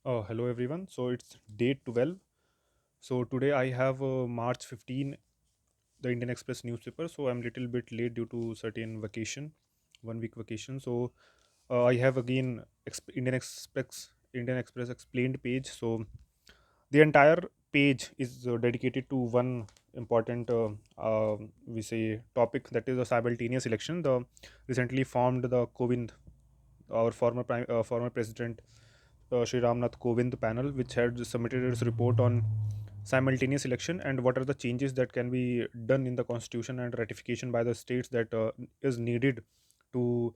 Hello everyone. So it's day 12. So today I have March 15, the Indian Express newspaper. So I'm little bit late due to certain vacation, 1 week vacation. So I have again Indian Express explained page. So the entire page is dedicated to one important we say topic, that is the simultaneous election. The recently formed the Kovind, our former president Shri Ramnath Kovind panel, which had submitted its report on simultaneous election and what are the changes that can be done in the constitution and ratification by the states that is needed to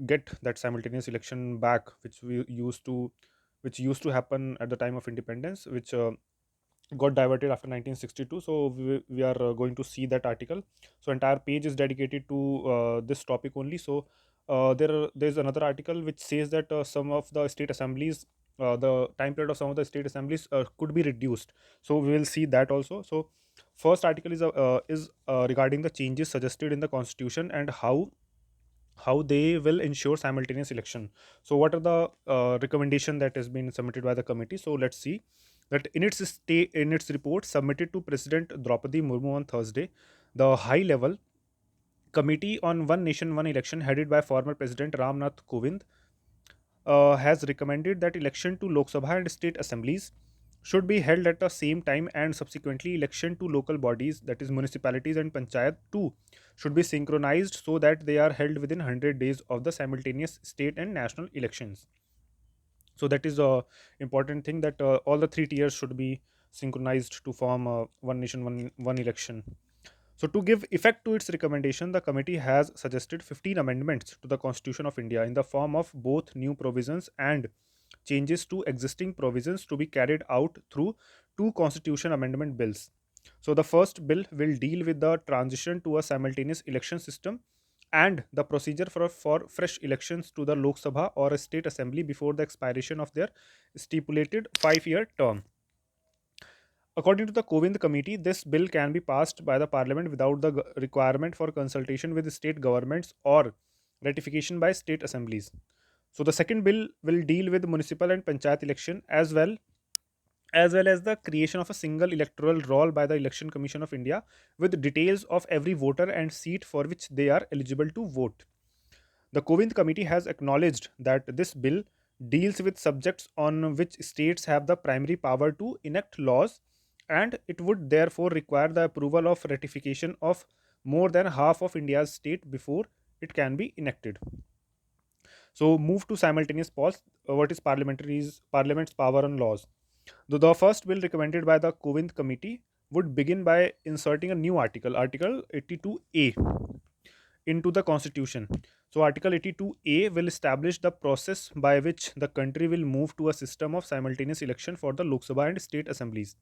get that simultaneous election back, which used to happen at the time of independence, which got diverted after 1962. So we are going to see that article. So entire page is dedicated to this topic only. So there's another article which says that some of the state assemblies, the time period of some of the state assemblies could be reduced. So we will see that also. So first article is regarding the changes suggested in the constitution and how they will ensure simultaneous election. So what are the recommendation that has been submitted by the committee? So let's see that in its report submitted to President Draupadi Murmu on Thursday, the high level committee on one nation one election, headed by former President Ramnath Kovind, has recommended that election to Lok Sabha and state assemblies should be held at the same time, and subsequently election to local bodies, that is municipalities and panchayat too, should be synchronized so that they are held within 100 days of the simultaneous state and national elections. So that is a important thing, that all the three tiers should be synchronized to form one nation one election. So, to give effect to its recommendation, the committee has suggested 15 amendments to the Constitution of India in the form of both new provisions and changes to existing provisions to be carried out through two constitution amendment bills. So, the first bill will deal with the transition to a simultaneous election system and the procedure for fresh elections to the Lok Sabha or a state assembly before the expiration of their stipulated 5-year term. According to the Kovind committee, this bill can be passed by the parliament without the requirement for consultation with state governments or ratification by state assemblies. So the second bill will deal with municipal and panchayat election, as well as the creation of a single electoral roll by the Election Commission of India with details of every voter and seat for which they are eligible to vote. The Kovind committee has acknowledged that this bill deals with subjects on which states have the primary power to enact laws, and it would therefore require the approval of ratification of more than half of India's state before it can be enacted. So move to simultaneous pause. What is parliament's power on laws? The first bill recommended by the Kovind committee would begin by inserting a new article, Article 82A, into the constitution. So Article 82A will establish the process by which the country will move to a system of simultaneous election for the Lok Sabha and state assemblies.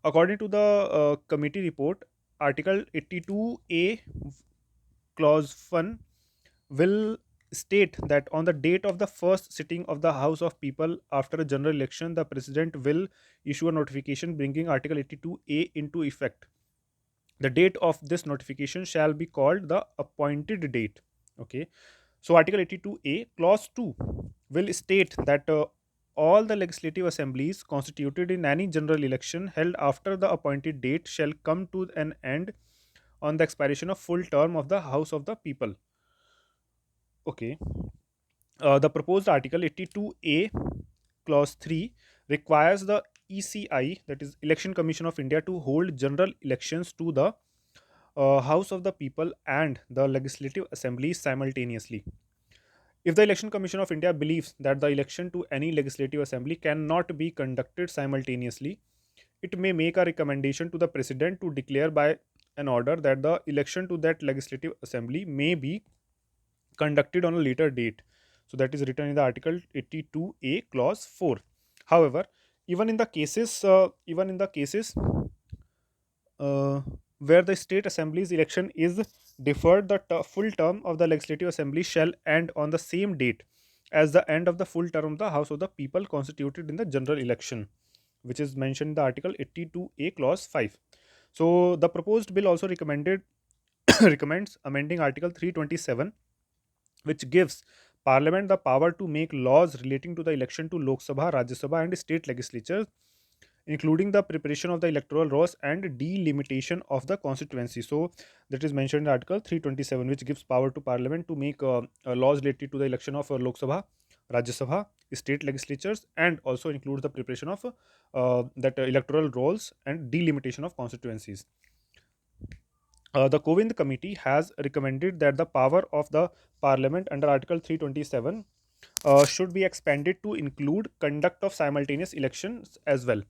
According to the committee report, Article 82A clause 1 will state that on the date of the first sitting of the House of People after a general election, the president will issue a notification bringing Article 82A into effect. The date of this notification shall be called the appointed date. Okay. So Article 82A clause 2 will state that all the legislative assemblies constituted in any general election held after the appointed date shall come to an end on the expiration of full term of the House of the People. Okay. The proposed Article 82A clause 3 requires the ECI, that is Election Commission of India, to hold general elections to the House of the People and the Legislative Assembly simultaneously. If the Election Commission of India believes that the election to any legislative assembly cannot be conducted simultaneously, it may make a recommendation to the President to declare by an order that the election to that legislative assembly may be conducted on a later date. So that is written in the Article 82A clause 4. However, even in the cases uh, where the state assembly's election is deferred, the full term of the legislative assembly shall end on the same date as the end of the full term of the House of the People constituted in the general election, which is mentioned in the Article 82A clause 5. So the proposed bill also recommended recommends amending Article 327, which gives Parliament the power to make laws relating to the election to Lok Sabha, Rajya Sabha, and state legislatures, including the preparation of the electoral rolls and delimitation of the constituency. So that is mentioned in Article 327, which gives power to Parliament to make laws related to the election of Lok Sabha, Rajya Sabha, state legislatures, and also includes the preparation of that electoral rolls and delimitation of constituencies. The Kovind Committee has recommended that the power of the Parliament under Article 327 should be expanded to include conduct of simultaneous elections as well.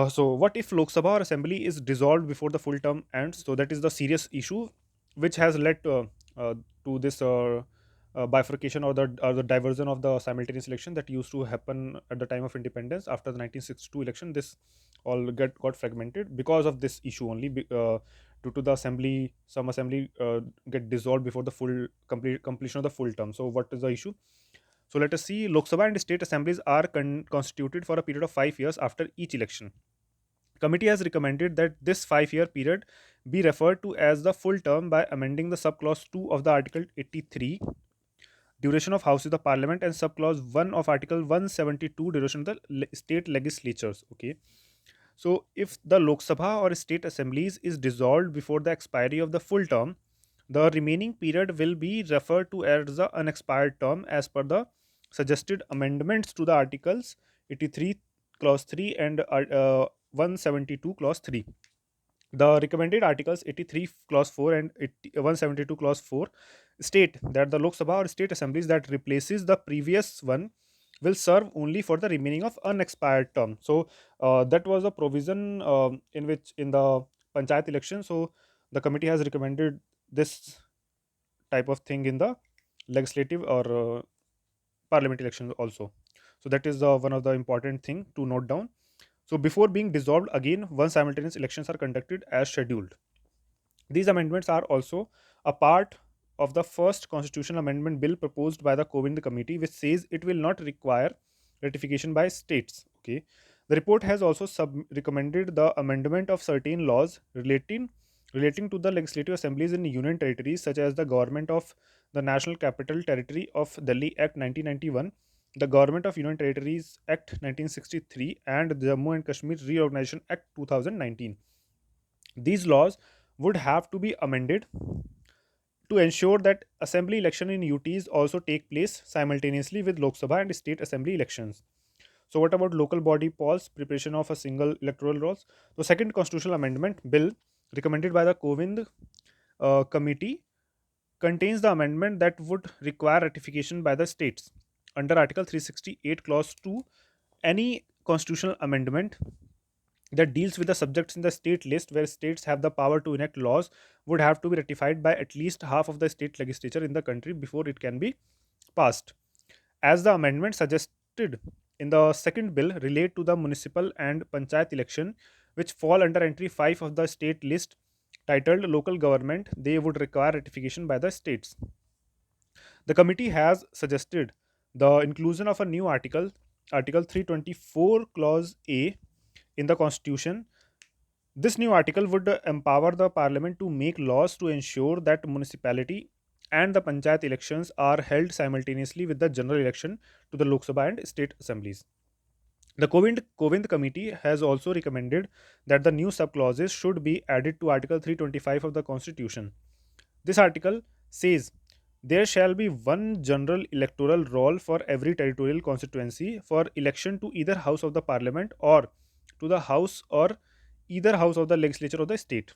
So, what if Lok Sabha or Assembly is dissolved before the full term ends? So, that is the serious issue which has led uh, to this bifurcation or the diversion of the simultaneous election that used to happen at the time of independence after the 1962 election. This all got fragmented because of this issue only. Due to the assembly, some assembly get dissolved before the full completion of the full term. So, what is the issue? So let us see. Lok Sabha and state assemblies are constituted for a period of 5 years after each election. Committee has recommended that this 5 year period be referred to as the full term by amending the subclause 2 of the Article 83, duration of House of the Parliament, and subclause 1 of Article 172, duration of the state legislatures. Okay. So, if the Lok Sabha or state assemblies is dissolved before the expiry of the full term, the remaining period will be referred to as the unexpired term as per the suggested amendments to the Articles 83 Clause 3 and 172 Clause 3. The recommended Articles 83 Clause 4 and 172 Clause 4 state that the Lok Sabha or state assemblies that replaces the previous one will serve only for the remaining of unexpired term. So that was a provision in which in the panchayat election. So the committee has recommended this type of thing in the legislative or parliament elections also. So that is one of the important thing to note down. So before being dissolved again, one simultaneous elections are conducted as scheduled. These amendments are also a part of the first constitutional amendment bill proposed by the Kovind Committee, which says it will not require ratification by states. Okay. The report has also recommended the amendment of certain laws relating to the legislative assemblies in union territories, such as the Government of the National Capital Territory of Delhi Act 1991, the Government of Union Territories Act 1963, and the Jammu and Kashmir Reorganization Act 2019. These laws would have to be amended to ensure that assembly election in UTs also take place simultaneously with Lok Sabha and state assembly elections. So, what about local body polls, preparation of a single electoral rolls? The second constitutional amendment bill recommended by the Kovind committee contains the amendment that would require ratification by the states. Under Article 368, Clause 2, any constitutional amendment that deals with the subjects in the state list where states have the power to enact laws would have to be ratified by at least half of the state legislature in the country before it can be passed. As the amendment suggested in the second bill relate to the municipal and panchayat election, which fall under entry 5 of the state list titled local government, they would require ratification by the states. The committee has suggested the inclusion of a new article, Article 324, Clause A, in the Constitution. This new article would empower the parliament to make laws to ensure that municipality and the panchayat elections are held simultaneously with the general election to the Lok Sabha and state assemblies. The Kovind committee has also recommended that the new subclauses should be added to Article 325 of the Constitution. This article says there shall be one general electoral roll for every territorial constituency for election to either house of the parliament or to the house or either house of the legislature of the state.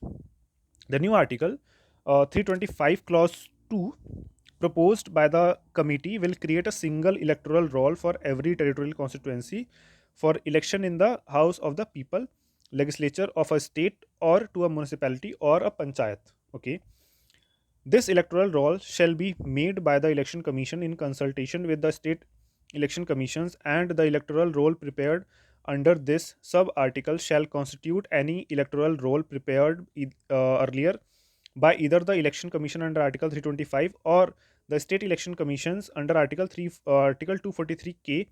The new article 325 clause 2 proposed by the committee will create a single electoral roll for every territorial constituency for election in the house of the people legislature of a state or to a municipality or a panchayat. Okay, this electoral roll shall be made by the Election Commission in consultation with the state election commissions, and the electoral roll prepared under this sub article shall constitute any electoral roll prepared earlier by either the Election Commission under Article 325 or the state election commissions under Article 243K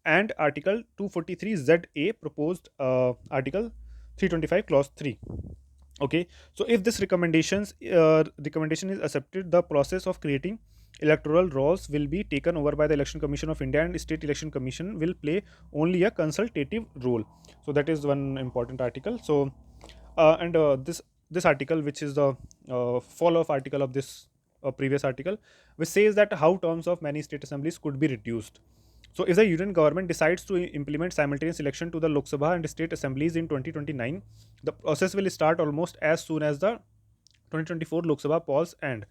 and Article 243ZA proposed Article 325 Clause 3. Okay, so if this recommendation is accepted, the process of creating electoral rolls will be taken over by the Election Commission of India, and State Election Commission will play only a consultative role. So that is one important article. So and this article, which is the follow-up article of this previous article, which says that how terms of many state assemblies could be reduced. So if the union government decides to implement simultaneous election to the Lok Sabha and state assemblies in 2029, the process will start almost as soon as the 2024 Lok Sabha polls end,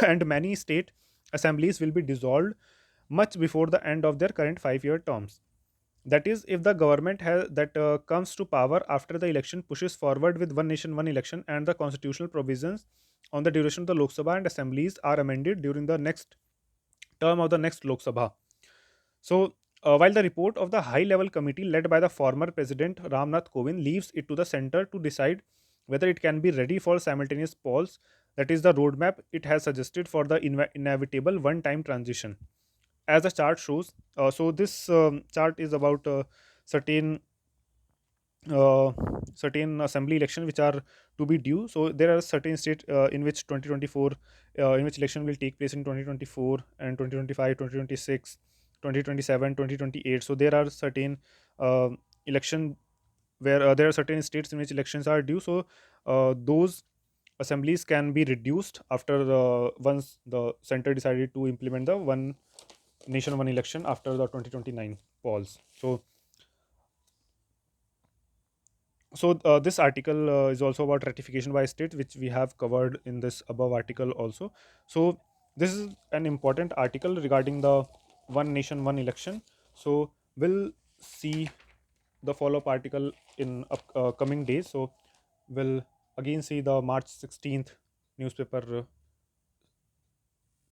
and many state assemblies will be dissolved much before the end of their current 5-year terms. That is, if the government that comes to power after the election pushes forward with one nation, one election, and the constitutional provisions on the duration of the Lok Sabha and assemblies are amended during the next term of the next Lok Sabha. So, while the report of the high level committee led by the former President Ramnath Kovind leaves it to the center to decide whether it can be ready for simultaneous polls, that is the roadmap it has suggested for the inevitable one time transition. As the chart shows, so this chart is about certain uh, certain assembly election which are to be due. So there are certain states in which 2024 in which election will take place in 2024 and 2025, 2026, 2027, 2028. So there are certain uh, election where there are certain states in which elections are due. So those assemblies can be reduced after once the center decided to implement the one nation one election after the 2029 polls. So this article is also about ratification by states, which we have covered in this above article also. So this is an important article regarding the one nation one election. So we'll see the follow-up article in coming days. So we'll again see the March 16th newspaper